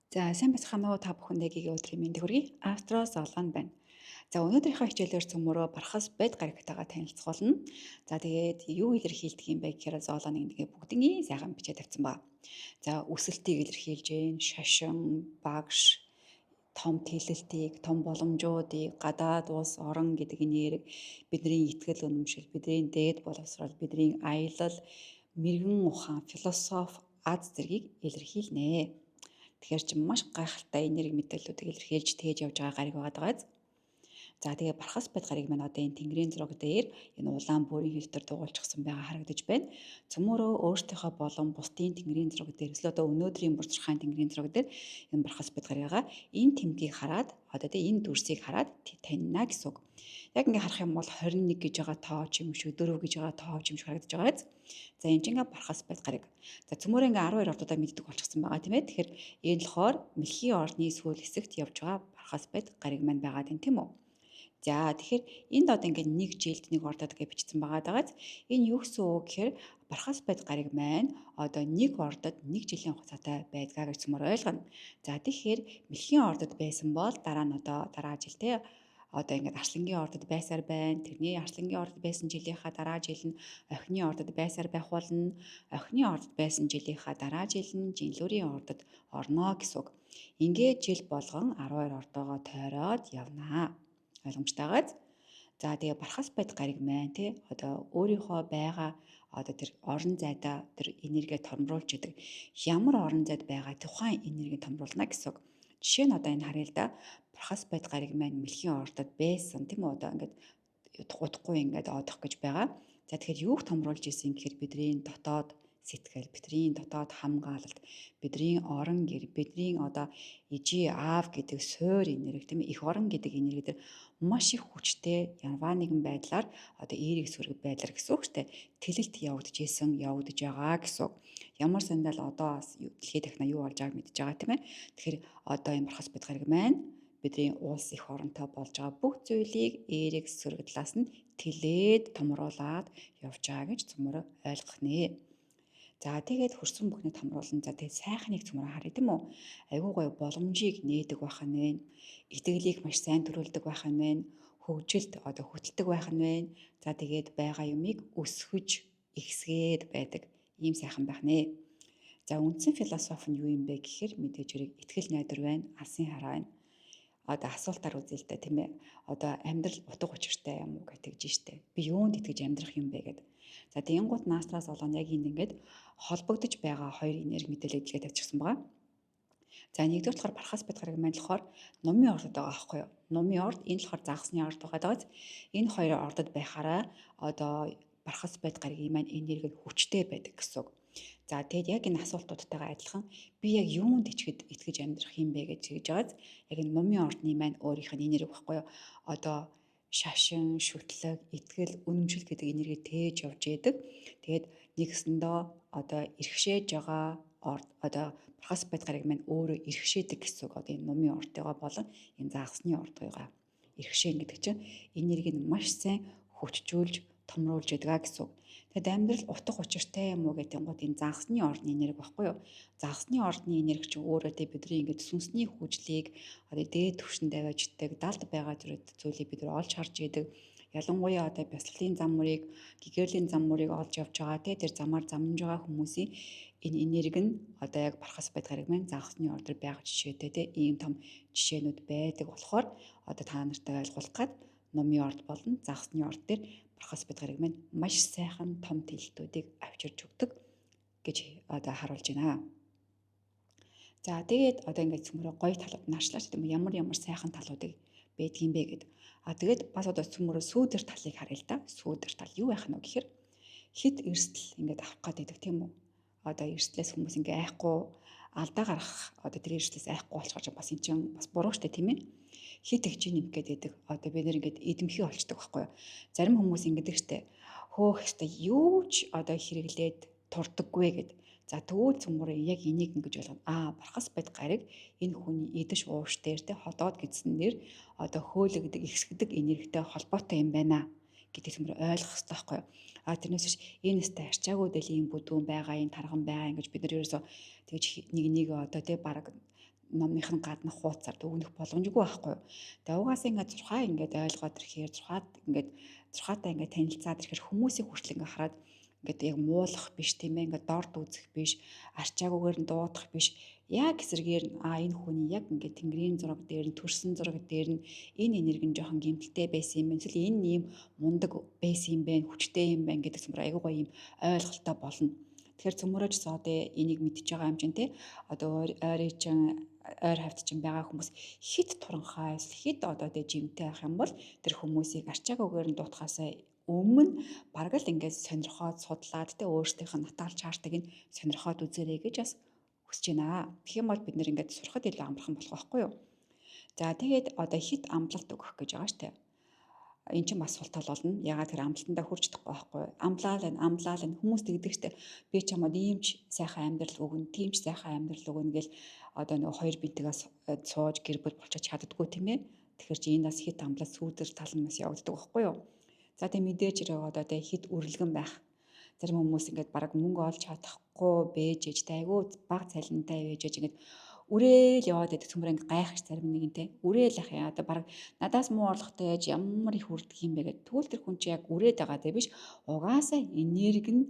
За сайн бацхан уу та бүхэндээ гигээ өдрийн мэндийг хүргэе. Астро Золон байна. За өнөөдрийнхөө хичээлээр цөмөрөө бархас бед гарагтайгаа танилцуулна. За тэгээд юу илэрхийлдэг юм бэ гэхээр Золоны нэгэ бүгднийг сайхан бичиж тавьсан ба. За өсөлтийг илэрхийлж гээ, шашин, багш, том тэлэлтийг, том боломжуудыг, гадаад улс, орон гэдэг нэрийг бидний итгэл үнэмшил, бидний дээд боловсрол, бидний аялал, мэрэгэн ухаан, философи, аз зэргийг илэрхийлнэ. Тэгэхээр чи маш гайхалтай энерги мэдээллүүдийг илэрхийлж тээж явж байгаа гариг байгааз. За тэгээ бархас бод гариг маань одоо энэ тэнгэрийн зураг дээр энэ улаан бүрийн хэлтэр дугуйлчихсан байгаа харагдаж байна. Цөмөрөө өөртөөхөө болон бусдын тэнгэрийн зураг дээр эсвэл одоо өнөөдрийн буржирхаан тэнгэрийн зураг дээр энэ бархас бод гаригаа энэ тэмдгийг хараад одоо тэгээ энэ дүрсийг хараад таньна гэсэн үг. Яг ингээ харах юм бол 21 гэж байгаа тоо ч юм шүү, 4 гэж байгаа тоо ч юм шиг харагдаж байгаа. За энэ чинь ингээ бархас бод гариг. За цөмөрөө ингээ 12 ордуудаа мэддэг болчихсон байгаа тийм ээ. Тэгэхээр энэ болохоор мэлхий ордны сүүл хэсэгт явж байгаа бархас бод гариг маань байгаа тийм үү? За тэгэхээр энд одоо ингээд нэг жилд нэг ордод гэж бичсэн байгаа дагаад энэ юу гэсэн үг гэхээр бархас бод гариг маань одоо нэг ордод нэг жилийн хугацаатай байдгаа гэж цөмөр ойлгоно. За тэгэхээр мэлхийн ордод байсан бол дараа нь одоо дараа жилдээ одоо ингээд арслангийн ордод байсаар байна. Тэрний арслангийн ордод байсан жилийнхаа дараа жил нь охины ордод байсаар байх болно. Охины ордод байсан жилийнхаа дараа жил нь жинлүүрийн ордод орно гэсэн үг. Ингээд жил болгон 12 ордоогоо тойроод явнаа. Ойлгомжтой байгааз. За тэгээ бархас бод гариг маань тий одоо өөрийнхөө байгаа одоо тэр орон зайдаа тэр энерги томруулж идэг. Ямар орон зайд байгаа тухайн энерги томруулна гэсэн үг. Жишээ нь одоо энэ харъя л да. Бархас бод гариг маань мэлхийн ордод байсан тийм үү одоо ингээд утгагүй ингээд одох гэж байгаа. За тэгэхээр юуг томруулж исэн гэхээр бидний дотоод сэтгэл, бидний дотоод хамгаалалт, бидний орон гэр, бидний одоо ижи аав гэдэг суур энерги тийм их орон гэдэг энерги дээр маш их хүчтэй янваа нэгэн байдлаар одоо эерэг сөрөг байдлаар гэсэн үг шүү дээ. Тэлэлт явагдаж исэн, явагдаж байгаа гэсэн үг. Ямар сандал одоо дэлхийд дахна юу болж байгааг мэдж байгаа тийм ээ. Тэгэхээр одоо энэ бархас бод гариг маань бидний улс их оронтой болж байгаа бүх зүйлийг эерэг сөрөг талаас нь тэлээд томруулаад явж байгаа гэж цөмөрө ойлгох нэ. За тэгээд хөрсөн бүхний томруулан за тэгээд сайхныг цөмрө харъя тийм үү. Айгуу гоё боломжийг нээдэг байх нь вэ. Итгэлийг маш сайн төрүүлдэг байх нь вэ. Хөгжилд одоо хөтэлдэг байх нь вэ. За тэгээд байгаа юмыг өсгөж ихсгээд байдаг ийм сайхан байх нэ. За үндсэн философи нь юу юм бэ гэхээр мэдээж хэрэг итгэл найдвар байна, алсын хараа байна. Одоо асуултаар үзье л да тийм ээ. Одоо амьдрал утга учиртай юм уу гэж тэгж штэ. Би юунд итгэж амьдрах юм бэ гэд. За тэгэнгუთ наастраас болон яг энд ингээд холбогдож байгаа хоёр энерги мэдээлэл илгээ тавьчихсан байгаа. За нэгдүгээр болохоор бархас бод гараг маань болохоор номын ордод байгаа байхгүй юу? Номын орд энэ болохоор загасны орд байгаа дагааз энэ хоёр ордод байхаараа одоо бархас бод гарагийн маань энерги хүчтэй байдаг гэсэн үг. За тэгэд яг энэ асуултуудтайгаа адилхан би яг юунд итгэж амьдрах юм бэ гэж хэлж байгааз яг энэ номын ордны маань өөрийнх нь энерги байхгүй юу? Одоо шашин, шүтлэг, итгэл, үнэмшил гэдэг энерги тээж явж яадаг. Тэгээд нэгсэндөө одоо ирхшээж байгаа одоо бархас бод гараг маань өөрөө ирхшээдэг гэсэн үг. Одоо энэ номын ордыгаа болон энэ загасны ордыгаа ирхшээн гэдэг чинь энерги нь маш сайн хүчжүүлж томруулж яадаг гэсэн үг. Тэгэд амьдрал утга учиртай юм уу гэдэг нь энэ загасны ордны энерги багхгүй юу? Загасны ордны энерги чинь өөрөө бидний ингээд сүнсний хүчлийг одоо дээд түвшинд авааждаг, далд байгаа зүйлийг бид нар олж харж яадаг. Ялангуяа одоо бясалгалын зам мөрийг, гэгэрлийн зам мөрийг олж явж байгаа тэр замаар замнаж байгаа хүмүүсийн энэ энерги нь одоо яг бархас бод гараг маань загасны ордор байгаа жишээтэй ийм том жишээнүүд байдаг болохоор одоо та нартай ойлгуулах гад номын орд болон загасны орд дээр бархас бод гараг маань маш сайхан том тэлэлтүүдийг авчирч өгдөг гэж одоо харуулж байна. За тэгээд одоо ингээд цөмөрөө гоё талууд наашлаач тийм ямар сайхан талуудыг байдаг юм бэ гэд. Тэгээд бас одоо цөмөрөө сүүдэр талыг харъя л да. Сүүдэр тал юу байх нь вэ гэхээр хит эрсдэл ингээд авах гэдэг тийм үү? Одоо эрсдлээс хүмүүс ингээ айхгүй алдаа гарах одоо тэр эрсдлээс айхгүй болчихоор бас эн чинь бас буруу штэ тийм ээ. Хит их чинь нэмэх гэдэг одоо бид нэр ингээд эдэмхий олчдаг байхгүй юу? Зарим хүмүүс ингэдэг штэ. Хөөх штэ юу ч одоо хэрэглээд турдаггүй гэд. За тэгвэл цөмөрөө яг энийг ингэж болгоно. Бархас бод гариг энэ хүний эдэш ууш дээр те ходоод гидснээр одоо хөөлөгдөг, ихсгдэг энергитэй холбоотой юм байна гэдэг цөмөр ойлгох хэрэгтэй байхгүй юу? Тэрнээс биш энэ өстэй арчаагүй дэлийн бүдүүн байгаа, энэ тарган байгаа ингэж бид нар ерөөсөө тэгж нэг одоо те баг номных нь гадна хуудасаар дүгнэх боломжгүй байхгүй юу. Тэгээ угаасаа ингээд 6 ингээд ойлгоод ирэхээр 6-аатай ингээд танилцаад ирэхээр хүмүүсийг хүртэл ингээд хараад ингээд яг муулах биш тийм ээ, ингээд дорд үзэх биш, арчаагүйгээр нь дуудах биш. Яг эсрэгээр нь энэ хүний яг ингээд тэнгэрийн зураг дээр нь төрсөн зураг дээр нь энэ энерги нь жоохон гэмтэлтэй байсан юм байна. Эсвэл энэ ийм мундаг байсан юм байна, хүчтэй юм байна гэдэг юм айгуу гоё юм ойлголттой болно. Тэгэхээр цөмөрөөж одоо энийг мэдж байгаа юм чинь те одоо ойр хавьд чинь байгаа хүмүүс хит туранхай эсвэл хит одоо тэ жимтэй авах юм бол тэр хүмүүсийг арчаагүйгээр нь дуутахаасаа өмнө бараг л ингээд сонирхоод судлаад тэ өөрсдийнх нь натаал чартыг нь сонирхоод үзээрэй гэж бас хүсэж байна. Тэгэх юм бол бид нэр ингээд сурахад илүү амархан болох байхгүй юу? За тэгээд одоо хит амлалт өгөх гэж байгаа штэ. Энд чинь бас сул тал болно. Ягаад тэр амлалтандаа хүрч чадахгүй байхгүй юу? Амлаал энэ хүмүүс тэгдэг штэ. Би чамд ийм ч сайхан амьдрал өгнө, тийм ч сайхан амьдрал өгнө гэл одоо нэг хоёр бинтгээс сууж гэр бүл болчиход чаддггүй тийм ээ. Тэгэхээр чи энэ бас хит амлалт сүүдэр тал нь бас явагддаг байхгүй юу? За тэг мэдээж одоо тэг хит үрлэгэн байх. Зарим хүмүүс ингээд бараг мөнгө олж чадахгүй бэж ээж тайгуу баг цалинтай байж ингээд үрээл яваад байдаг төмөр ингээд гайхаж зарим нэгэнтэй үрээл ах яа одоо бараг надаас муу орлоготой яаж ямар их хүрдэг юм бэ гэдэг. Тэгвэл тэр хүн чи яг үрээд байгаа дэ биш угаасаа энерги нь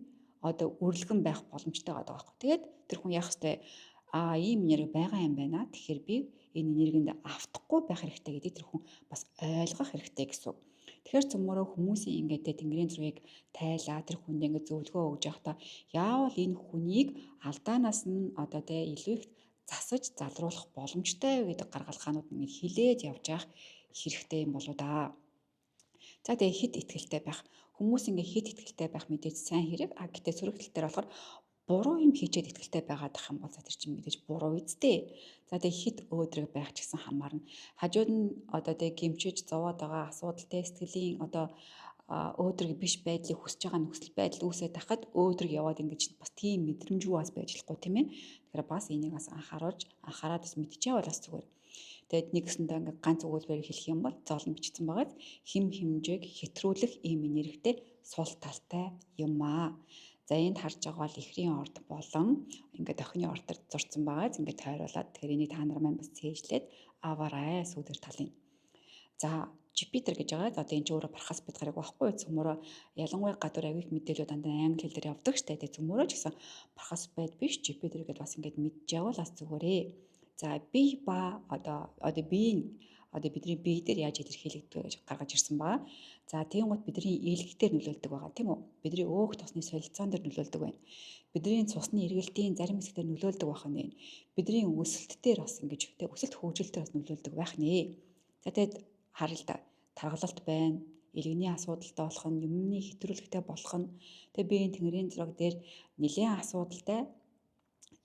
одоо үрлэгэн байх боломжтой байгаа байхгүй. Тэгээд тэр хүн яах вэ? Ийм энерги байгаа юм байна. Тэгэхээр би энэ энергинд автахгүй байх хэрэгтэй гэдэг тэр хүн бас ойлгох хэрэгтэй гэсэн. Тэгэхээр цөмөрөө хүмүүсийн ингээд тэнгэрийн зургийг тайлаа тэр хүнд ингээд зөвлөгөө өгж явахдаа яавал энэ хүнийг алдаанаас нь одоо илүү их засаж залруулах боломжтой гэдэг гаргалгаанууд ингээд хилээд явж явах хэрэгтэй юм болоо да. За тэгээ хит итгэлтэй байх. Хүмүүс ингээд хит итгэлтэй байх мэдээж сайн хэрэг. Гэтээ сөрөг тал дээр болохоор буруу юм хийчээд итгэлтэй байгаад ах юм бол за тэр чинь мэдээж буруу үсттэй. За тэгээ хит өөдрөг байх ч гэсэн хамаарна. Хажууд нь одоо тэгээ гимчиж зовоод байгаа асуудалтай сэтгэлийн одоо өөдрөг биш байдлыг хүсэж байгаа нөхцөл байдал үүсээд тахад өөдрөг яваад ингэж бас тийм мэдрэмжгүй бас байж болохгүй тийм ээ. Тэгэхээр бас энийг бас анхаарад бас мэдчихээ бол бас зүгээр. Тэгээд нэгсэндээ ингээд ганц өгүүлбэрээр хэлэх юм бол зоолон бичсэн байгаад хим хэмжээг хэтрүүлэх ийм энергитэй сул талтай юм аа. За энд харж байгаа бол ихрийн орд болон ингээд охины ордод зурцсан байгаа. Ингээд тойруулаад тэгэхээр энийг та нар маань бас цээжлээд аваарай сүүдэр талын. За Jupiter гэж байгаа. За одоо энэ ч өөрөө бархас бид гараг байхгүй цөмөрөө ялангуяа гадуур авиг мэдээлүүд дандаа англи хэл дээр явдаг штэ. Тэгээ цөмөрөө ч гэсэн бархас байд биш Jupiter гэдээ бас ингээд мэдж явал бас зүгээрээ. За бие ба одоо бидний бие дээр яаж илэрхийлэгддэг гэж гаргаж ирсэн байгаа. За тийм гот бидний ээлгтээр нөлөөлдөг байгаа тийм үү? Бидний өөх тосны солилцоон дээр нөлөөлдөг байна. Бидний цусны эргэлтийн зарим хэсгээр нөлөөлдөг байх нэ. Бидний өсөлт дээр бас ингэж өсөлт хөгжилтээр бас нөлөөлдөг байх нэ. За тэгэд харъя л да. Таргалалт байна. Иргэний асуудалтай болох нь, юмны хэтрүүлэгтэй болох нь. Тэгээ биеийн тэнгэрийн зураг дээр нэлээд асуудалтай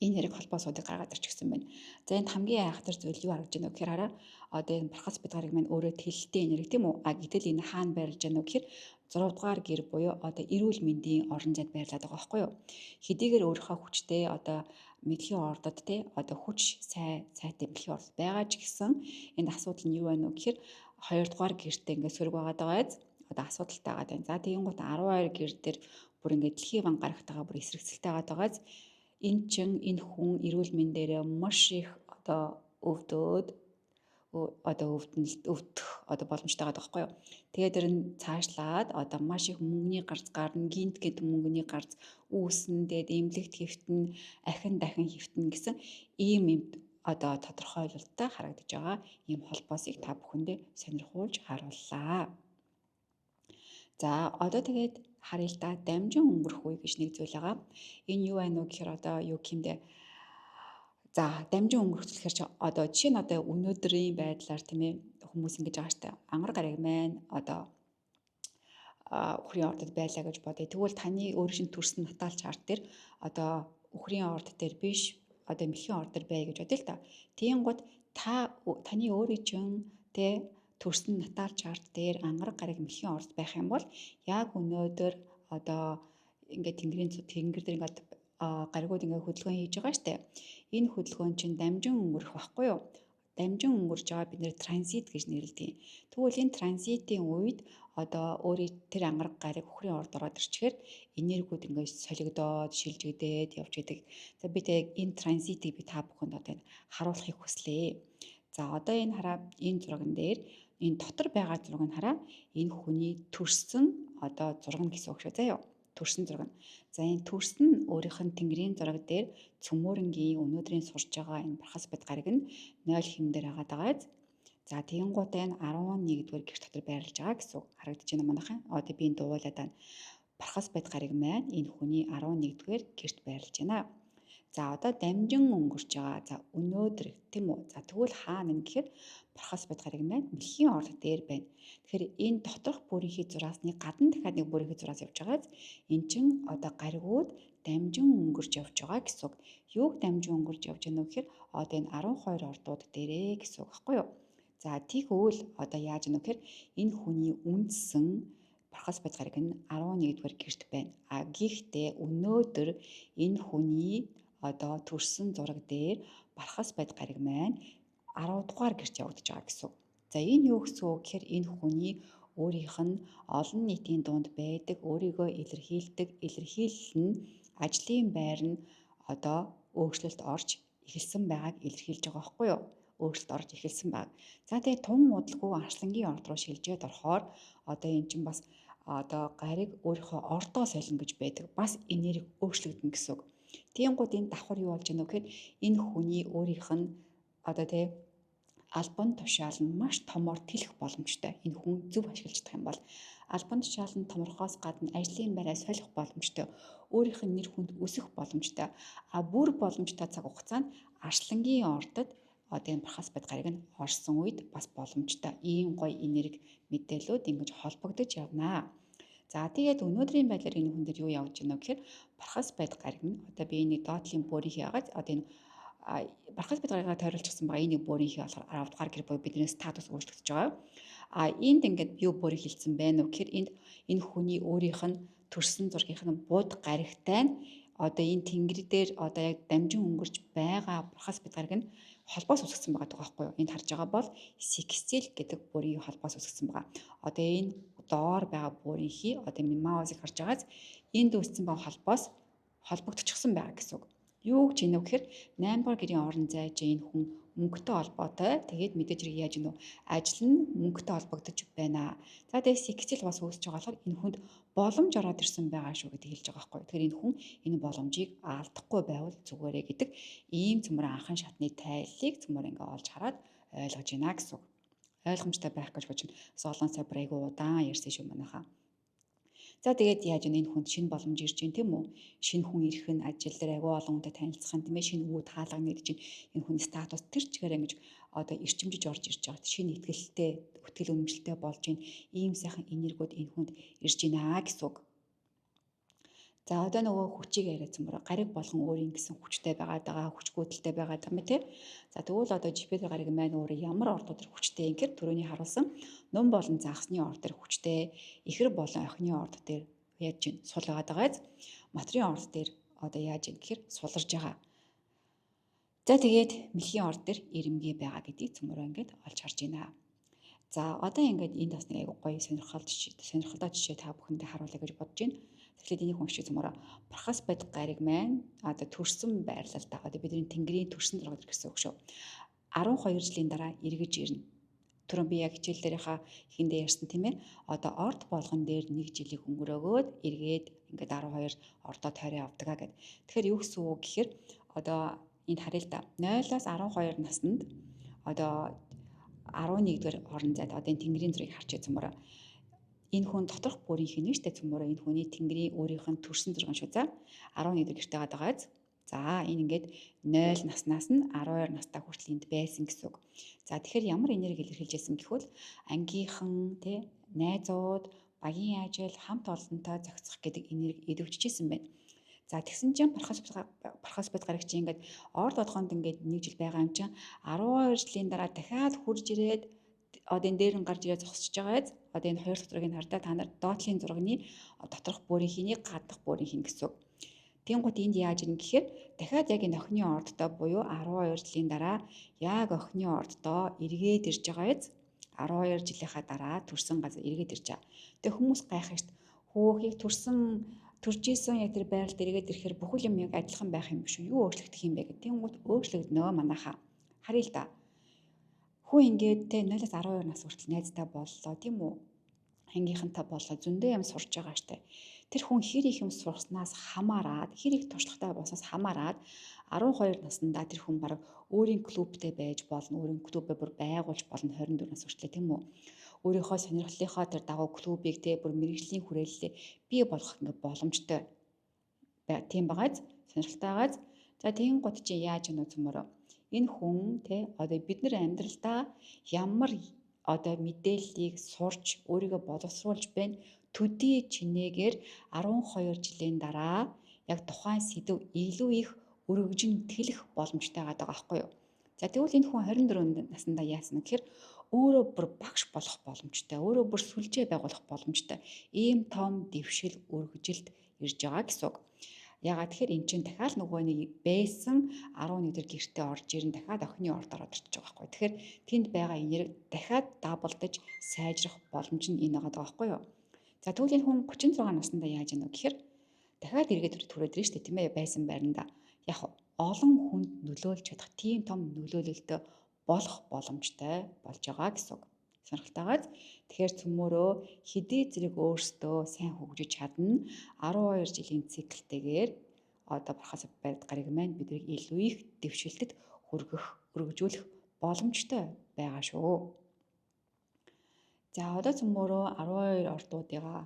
энэ хэрэг холбоосуудыг гаргаад ирчихсэн байна. За энд хамгийн айхтар зүйл юу харагдаж байна вэ гэхээр хараа одоо энэ бархас бид гарыг маань өөрөө тэлэлтэй энерги тийм үү? Гэтэл энэ хаана байрлаж байна вэ гэхээр 6 дугаар гэр буюу одоо эрүүл мэндийн орон зайд байрлаад байгаа байхгүй юу? Хэдийгээр өөрийнхөө хүчтэй одоо мэдлэгийн ордод тий одоо хүч сайтай мэдлэгийн ордод байгаа ч гэсэн энэ асуудал нь юу байна вэ гэхээр 2 дугаар гэртээ ингээд сөрөг байгаад байгаа биз? Одоо асуудалтай байгаа байна. За тийм гут 12 гэр дээр бүр ингээд дэлхийн банк гарагтайгаа бүр эсрэгцэлтэй байгаа биз? Энэ чин энэ хүн эрүүл мэндээрээ маш их одоо өвдөх боломжтой байгаа байхгүй юу. Тэгээд тэр нь цаашлаад одоо маш их мөнгөний гарц гарна, гинт гэд мөнгөний гарц үүснэ, тэгээд эмнэлэгт хэвтэн, ахин дахин хэвтэн гэсэн ийм одоо тодорхойлолттой харагдаж байгаа ийм холбоосыг та бүхэндээ сонирхуулж харууллаа. За одоо тэгээд харъя л да дамжин өнгөрөх үе гэж нэг зүйл байгаа. Энэ юу байна вэ гэхээр одоо юу гэмдэ. За дамжин өнгөрөх зүйлхээр чи одоо жишээ нь одоо өнөөдрийн байдлаар тийм ээ хүмүүс ингэж байгаа штэ. Ангар гараг маань одоо үхрийн ордод байлаа гэж бодъё. Тэгвэл таны өөрийн шинэ төрсөн натаал чарт дээр одоо үхрийн орд дээр биш одоо мөхийн ордод бай гэж бодъё л та. Тийм гот таны өөрийн чинь тэ төрсөн натаал чарт дээр ангар гараг мөхийн орд байх юм бол яг өнөөдөр одоо ингээд тэнгэр дээр ингээд гаригууд ингээд хөдөлгөөн хийж байгаа штэ. Энэ хөдөлгөөн чинь дамжин өнгөрөх байхгүй юу? дамжин өнгөрч байгаа бид нэр транзит гэж нэрлэдэг. Тэгвэл энэ транзитийн үед одоо өөрийн тэр ангараг гариг үхрийн орд ороод ирчихээр энергиуд ингээд солигдоод шилжигдээд явж идэг. За би тэг энэ транзитыг би та бүхэнд одоо харуулахыг хүслээ. За одоо энэ хараа энэ зураган дээр энэ дотор байгаа зураг нь хараа энэ хүний төрсөн одоо зураг гэсэн үг шүү заяа. Төрсөн зураг нь. За энэ төрс нь өөрийнх нь тэнгэрийн зураг дээр цөмөөрөнгийн өнөөдрийн сурж байгаа энэ Бархас бод гариг нь 0 хэмдэр агаад байгаа. За тэгэнгүүтээ энэ 11-р гэрч дотор байрлаж байгаа гэсэн үг харагдаж байна манайхан. Одоо би энэ дуулаад байна. Бархас бод гариг маань энэ хүний 11-р гэрт байрлаж байна. За одоо дамжин өнгөрч байгаа. За өнөөдөр тийм үү. За тэгвэл хаана нэ гэхээр Бархас бод гариг маань дэлхийн орд дээр байна. Тэгэхээр энэ доторх бүрийнхээ зураасны гадна дахиад нэг бүрийнхээ зураас явж байгааз эн чин одоо гаригууд дамжин өнгөрч явж байгаа гэсэн үг. Юуг дамжин өнгөрч явж байна вэ гэхээр одоо энэ 12 ордууд дээрээ гэсэн үг байхгүй юу? За тэгвэл одоо яаж гэнэ вэ гэхээр энэ хүний үндсэн Бархас бод гариг нь 11-р гэрт байна. А гэхдээ өнөөдөр энэ хүний одоо төрсөн зураг дээр Бархас бод гариг маань 10-р гэрт явагдаж байгаа гэсэн үг. За энэ юу гэсэн үг гэхээр энэ хүний өөрийнх нь олон нийтийн дунд байдаг, өөрийгөө илэрхийлдэг, илэрхийлэл нь ажлын байр нь одоо өөрчлөлт орж эхэлсэн байгааг илэрхийлж байгаа байхгүй юу? Өөрчлөлт орж эхэлсэн баг. За тэгээ тун удалгүй арслангийн орд руу шилжээд орохоор одоо эн чинь бас одоо гариг өөрийнхөө ордоо солино гэж байдаг. Бас энерги өөрчлөгдөн гэсэн үг. Тиймгүүд энэ давхар юу болж байна вэ гэхээр энэ хүний өөрийнх нь одоо тэгээ албан тушаал нь маш томоор тэлэх боломжтой. Энэ хүн зөв ашиглаж чадах юм бол албан тушаал нь томорхоос гадна ажлын байраа солих боломжтой. Өөрийнх нь нэр хүнд өсөх боломжтой. А бүр боломжтой цаг хугацаанд арслангийн ордод одоо энэ Бархас бод гариг нь орсон үед бас боломжтой. Ийм гоё энерги мэдээлүүд ингэж холбогдож явнаа. За тэгээд өнөөдрийн байдлаар энэ хүн дээр юу явж байна вэ гэхээр Бархас бод гариг нь одоо би энэ доотлын бүрийг яагаад одоо энэ Бархас бод гаригаа тойруулчихсан байгаа энэ бүрийнхээ болохоор 10 дугаар гэр буюу бидний статус өөрчлөгдөж байгаа. А энд ингээд юу бүрийг хэлсэн байна вэ гэхээр энэ хүний өөрийнх нь төрсөн зургийнх нь бод гаригтай нь одоо энэ тэнгэр дээр одоо яг дамжин өнгөрч байгаа Бархас бод гариг нь холбоос үсгсэн байгаа байхгүй юу? Энд харж байгаа бол сексил гэдэг бүрийн холбоос үсгсэн байгаа. Одоо энэ доор байгаа бүрийнхээ одоо миний маусыг харж байгаас энд үүссэн байгаа холбоос холбогдчихсан байгаа гэсэн үг. Юу гэжийнэ вэ гэхээр 8 дугаар гэрийн орон зайж энэ хүн мөнгөтэй холбоотой. Тэгээд мэдээж хэрэг яаж гэнэ вэ? Ажил нь мөнгөтэй холбогдож байна. За тэгээд сексил бас үүсэж байгаа болохоор энэ хүнд боломж ороод ирсэн байгаа шүү гэдэг хэлж байгаа байхгүй. Тэгэхээр энэ хүн энэ боломжийг алдахгүй байвал зүгээрээ гэдэг ийм цөмөр анхан шатны тайллыг цөмөр ингээ олж хараад ойлгож байна гэсэн үг. Ойлгомжтой байх гэж бодож байна. Солон сабр айгу удаан ярьсан шүү манайхаа. За тэгээд яаж энэ хүнд шинэ боломж ирж байна тийм үү? Шинэ хүн ирэх нь ажил дээр агай олон хүнтэй танилцах нь тийм ээ, шинэ үүд хаалга нэгдэж энэ хүний статус тэр чигээр ингэж одоо эрчимжиж орж ирж байгаа. Шинэ ихтгэлтэй, хөтгөл үнэмшилтэй болж ийн ийм сайхан энергиуд энэ хүнд ирж байна гэсэн үг. За одоо нөгөө хүчийг яриадсан мөрө гариг болгон өөрийн гэсэн хүчтэй байгаа, хүчгүйдэлтэй байгаа юм тий. За тэгвэл одоо Жипитер гариг маань өөрөө ямар ордууд төр хүчтэй юм гэхээр түрүүний харуулсан нум болон загсны орд төр хүчтэй, ихэр болон охины орд төр яаж ийн сул байгаа. Материйн орд төр одоо яаж ийн гэхээр суларж байгаа. За тэгээд мэлхийн орд төр ирэмгий байгаа гэдгийг цөмөрөө ингээд олж харж байна. За одоо ингээд энд бас нэг айгуу гоё сонирхолтой жишээ та бүхэндээ харуулъя гэж бодож байна. Тэгэхээр энийг уншиж цөмөрөө Бархас бод гариг маань одоо төрсөн байрлалтай. Одоо бидний тэнгэрийн төрсөн зураг гэсэн үг шүү. 12 жилийн дараа эргэж ирнэ. Түрүүн би яг хичээл дээрийнхаа ихэндээ ярьсан тийм ээ. Одоо орд болгон дээр 1 жилийг өнгөрөөгөөд эргээд ингээд 12 ордоо тойроо явдаг гэд. Тэгэхээр юу гэсэн үг гэхээр одоо энд харъя л да. 0-аас 12 наснд одоо 11-р орон зайд одоо энэ тэнгэрийн зургийг харчээ цөмөрөө. Энэ хүн доторх бүрийнх нь штэ цөмөрөө энэ хүний тэнгэрийн өөрийнх нь төрсөн зураг шүү за 11-р гэртээ байгааз. За энэ ингээд 0 наснаас нь 12 настай хүртэл энд байсан гэсэн үг. За тэгэхээр ямар энерги илэрхийлжсэн гэхвэл ангийнхан тий найзууд, багийн ажил, хамт олонтой зохицох гэдэг энерги идэвхжижсэн байна. За тэгсэн чинь Бархас бод гариг чинь ингээд орд болгонд ингээд 1 жил байгаа юм чинь 12 жилийн дараа дахиад хурж ирээд одоо энэ дээр нь гарч ирээд зогсож байгааз одоо энэ хоёр дахь зургийг хардаа та нар доотлын зургийн доторх бүрийнхний гаднах бүрийнх нь гэсэн үг. Тэнгуут энд яаж ийн гэхээр дахиад яг энэ охины орддоо буюу 12 жилийн дараа яг охины орддоо эргээд ирж байгаа биз. 12 жилийнхаа дараа төрсэн газар эргээд ирж байгаа. Тэгээ хүмүүс гайхах шүү дээ. Хөөхийг төрж исэн яг тэр байралд эргээд ирэхээр бүхэл юм яг адилхан байх юм биш үү? Юу өөрчлөгдөх юм бэ гэх. Тэнгуут өөрчлөгднөө манайхаа. Харъя л да. Хүү ингээд те 0-12 нас хүртэл найзтай боллоо тийм үү? Ангийнхантай боллоо зөндөө юм сурч байгаа штэ. Тэр хүн хэр их юм сурснаас хамаарад, хэр их туршлагатай болсноос хамаарад 12 наснда тэр хүн бараг өөрийн клубтэй байж болно, өөрийн клубээ бүр байгуулж болно 24 нас хүртэл тийм үү? Өөрийнхөө сонирхлынхоо тэр дагуу клубыг те бүр мэрэгжлийн хүрээлэлээ бий болгох ингээ боломжтой. Тийм байгааз, сонирхолтой байгааз. За тийм гот чи яаж юм цөмөрөө. Энэ хүн те одоо бид нар амьдралдаа ямар одоо мэдээллийг сурч өөрийгөө боловсруулж байна. Төдий чинээгээр 12 жилийн дараа яг тухайн сэдв илүү их өргөжин тэлэх боломжтой байгаа байхгүй юу? За тэгвэл энэ хүн 24 наснда яасан гэхээр өөрөө бүр багш болох боломжтой, өөрөө бүр сүлжээ байгуулах боломжтой. Ийм том дэвшил өргөжилд ирж байгаа гэсэн үг. Ягаад тэгэхээр эн чинь дахиад нөгөө нэг байсан 11 дэх гэртээ орж ирэн дахиад охины ордоор орж байгаа байхгүй. Тэгэхээр тэнд байгаа энерги дахиад даблдаж сайжрах боломж нь энэ байгаа байхгүй юу? За тэгвэл энэ хүн 36 наснда яаж яана вэ гэхээр дахиад эргээд төрөөд ирж штэ тийм ээ байсан байранда. Яг олон хүнд нөлөөлж чадах тийм том нөлөөлөлтөй болох боломжтой болж байгаа гэсэн үг. Сонирхолтойгоос тэгэхээр цөмөөрөө хэдий зэрэг өөрсдөө сайн хөгжиж чадна 12 жилийн циклтэйгээр одоо Бархаас байд гариг маань биднийг илүү их дэвшилтэд өргөжүүлэх боломжтой байгаа шүү. За одоо цөмөөрөө 12 ордуудыгаа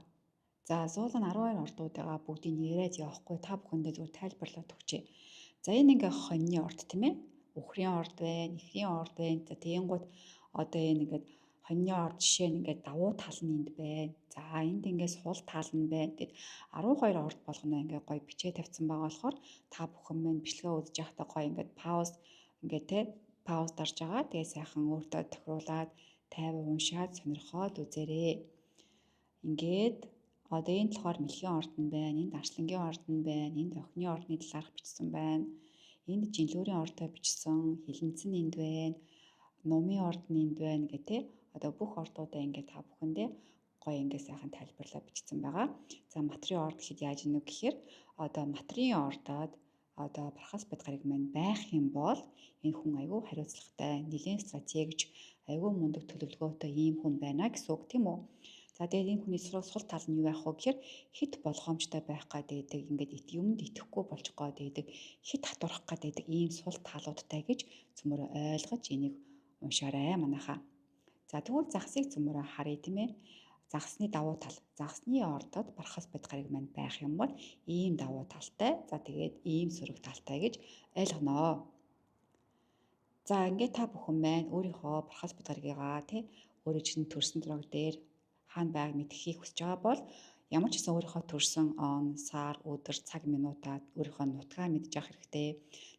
зуулан 12 ордуудыгаа бүгдийг яриад явахгүй та бүхэндээ зүгээр тайлбарлаад өгчээ. За энэ ингээ хоньны орд тийм ээ. Үхрийн орд байна, ихрийн орд байна. За тэнгууд одоо энэ ингээд хоньны орд жишээ нь ингээд давуу тал нь энд байна. За энд ингээд сул тал нь байна. Тэгэд 12 орд болгоно ингээд гоё бичээ тавьсан байгаа болохоор та бүхэн маань бичлэгээ үзэж байхдаа гоё ингээд пауз ингээд те пауз дарж байгаа. Тэгээ сайхан өөртөө тохируулаад тайван уншаад сонирхоод үзээрэй. Ингээд одоо энэ болохоор мэлхийн орд нь байна, энд арслангийн орд нь байна, энд охины ордны талаарх бичсэн байна. Энд жинлүүрийн ордоо бичсэн, хилэнцэн энд байна, нумын орд нь энд байна гэх тээ. Одоо бүх ордуудаа ингээд та бүхэндээ гоё ингээд сайхан тайлбарлаад бичсэн байгаа. За материйн орд гэхэд яаж ийнү гэхээр одоо материйн ордод одоо Бархаас байд гариг маань байх юм бол энэ хүн айгүй хариуцлагатай, нэлээд стратегич, айгүй мундаг төлөвлөгөөтэй ийм хүн байна гэсэн үг тийм үү? За тэгээд энэ хүний сул тал нь юу байх вэ гэхээр хит болгоомжтой байх гэдэг ингээд юмд итгэхгүй болж байгаа хит хатуурах гэдэг ийм сул талуудтай гэж цөмөрөө ойлгож энийг уншаарай манайхаа. За тэгвэл загсыг цөмөрөө харъя тийм ээ. Загсны давуу тал. Загсны ордод Бархаас байд гариг маань байх юм бол ийм давуу талтай. За тэгээд ийм сөрөг талтай гэж ойлгоноо. За ингээд та бүхэн маань өөрийнхөө Бархаас байд гариггаа тий өөрөө чинь төрсөн зураг дээр хаана байг мэдхийг хүсэж байгаа бол ямар ч гэсэн өөрийнхөө төрсэн он, сар, өдөр, цаг, минутаад өөрийнхөө нутгаа мэдж явах хэрэгтэй.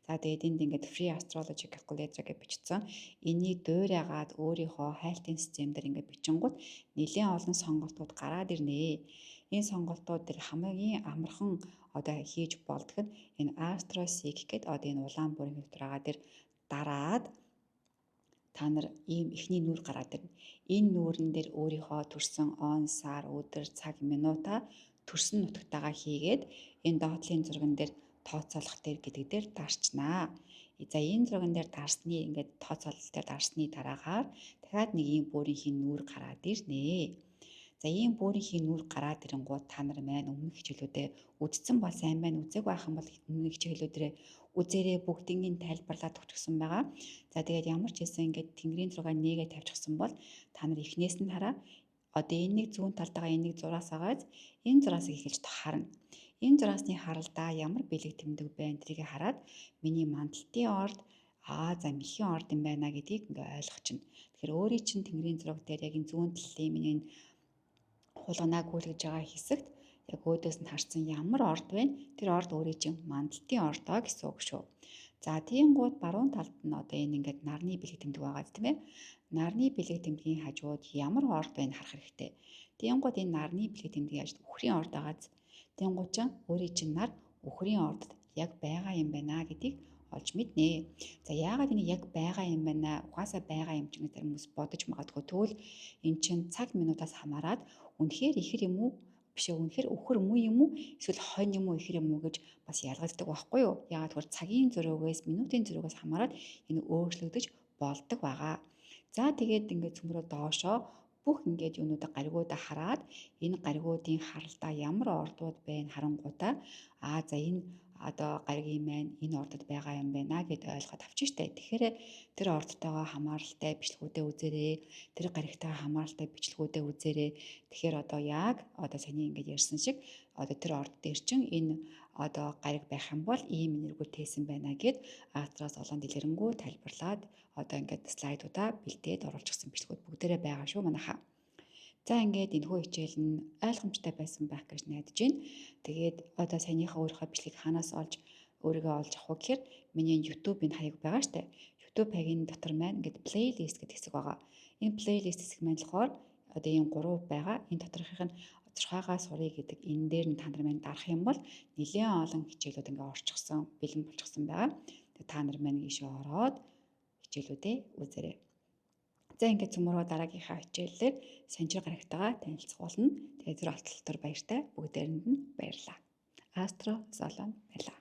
За тэгээд энд ингээд free astrology calculator гэж бичсэн. Энийг дуурайгаад өөрийнхөө хайлтын систем дээр ингээд бичингууд нэлээд олон сонголтууд гараад ирнэ. Энэ сонголтууд дээр хамгийн амархан одоо хийж болдог нь энэ AstroSeek гэдэг одоо энэ улаан бүрийн хэвтраагаа дээр дараад та нар ийм ихний нүур гараад ирнэ. Энэ нүүрэн дээр өөрийнхөө төрсэн он, сар, өдөр, цаг, минута төрсөн нутагтайгаа хийгээд энэ доотлын зурган дээр тооцоолох гэдэг дээр дарчнаа. За энэ зурган дээр дарсны ингээд тооцоолол дээр дарсны дараагаар дахиад нэг ийм бүрийн нүур гараад ирнэ. За ийм бүрийн нүур гараад ирэнгууд та нар маань өмнөх хичээлүүдээ үзсэн бол сайн байна, үзег байх юм бол өмнөх хичээлүүдээ үзээрээ бүгднийг тайлбарлаад өгчихсөн байгаа. За тэгээд ямар ч хэлсэн ингээд тэнгэрийн зураг нэгээ тавьчихсан бол та нар эхнээс нь хараа. Одоо энэ нэг зүүн талдаа энэ нэг зураас агаад энэ зураас эхэлж харна. Энэ зураасны харалдаа ямар бэлэг тэмдэг байна тэрийг хараад миний мандалтын орд за мэлхийн орд юм байна гэдгийг ингээ ойлгож чинь. Тэгэхээр өөрийн чинь тэнгэрийн зураг дээр яг энэ зүүн талын миний хулганаа гүйлгэж байгаа хэсэгт яг өөдөөс нь харсан ямар орд байна? Тэр орд өөрийн чинь мандалтын ордоо гэсэн үг шүү. За тиймгүүд баруун талд нь одоо энэ ингээд нарны бэлэг тэмдэг байгаа тийм ээ. Нарны бэлэг тэмдгийн хажууд ямар орд байна харах хэрэгтэй. Тиймгүүд энэ нарны бэлэг тэмдгийн хажууд үхрийн орд байгааз. Тэнгуучаа өөрийн чинь нар үхрийн ордод яг байгаа юм байна гэдгийг олж мэднэ. За яагаад энэ яг байгаа юм байна? Угаасаа байгаа юм чинь гэдэг хүмүүс бодож магадгүй. Тэгвэл эн чинь цаг минутаас хамаарат үнэхээр ихэр юм уу? Биш ээ, үнэхээр үхэр муу юм уу? Эсвэл хонь юм уу, ихэр юм уу гэж бас ялгагддаг байхгүй юу? Яагаад гэвэл цагийн зөрөөгөөс, минутын зөрөөгөөс хамаарат энэ өөрчлөгдөж болдог байгаа. За тэгээд ингээд цөмрөө доошоо бүх ингээд юунуудаа гаригуудаа хараад энэ гаригуудын харалтаа ямар ордууд байна харангуудаа за энэ одоо гаригийн маань энэ ордод байгаа юм байна гэдээ ойлгоод авчих штэ. Тэгэхээр тэр ордтойгоо хамааралтай бичлэгүүдээ үзээрэй. Тэр гаригтайгаа хамааралтай бичлэгүүдээ үзээрэй. Тэгэхээр одоо яг одоо саний ингээд ярьсан шиг одоо тэр орд дээр чинь энэ одоо гариг байх юм бол ийм энергитэй байна гэд Астраас олон дэлгэрэнгүй тайлбарлаад одоо ингээд слайдуудаа бэлдээд оруулчихсан бичлэгүүд бүгдээрээ байгаа шүү манайхаа. За ингээд энэхүү хичээл нь ойлгомжтой байсан байх гэж найдаж байна. Тэгээд одоо саяныхаа өөрийнхөө бичлэгийг хаанаас олж өөрийгөө олж авах вэ гэхээр миний YouTube-ийн хаяг байгаа штэ. YouTube хаягийн дотор маань ингээд плейлист гэдэг хэсэг байгаа. Энэ плейлист хэсэг маань болохоор одоо ийм 3 байгаа. Энэ доторхын нь тодорхойгоо сурыг гэдэг энэ дээр нь та нар маань дарах юм бол нэлээд олон хичээлүүд ингээд орчихсон, бэлэн болчихсон байгаа. Тэгээд та нар маань ийшээ ороод хичээлүүдээ үзээрэй. За ингээд цөмөрөө дараагийнхаа хичээлээр санчир гарагтайгаа танилцах болно. Тэгээд тэр олтолтоор баяртай бүгдээрэнд нь баярлалаа. Астро Золон байлаа.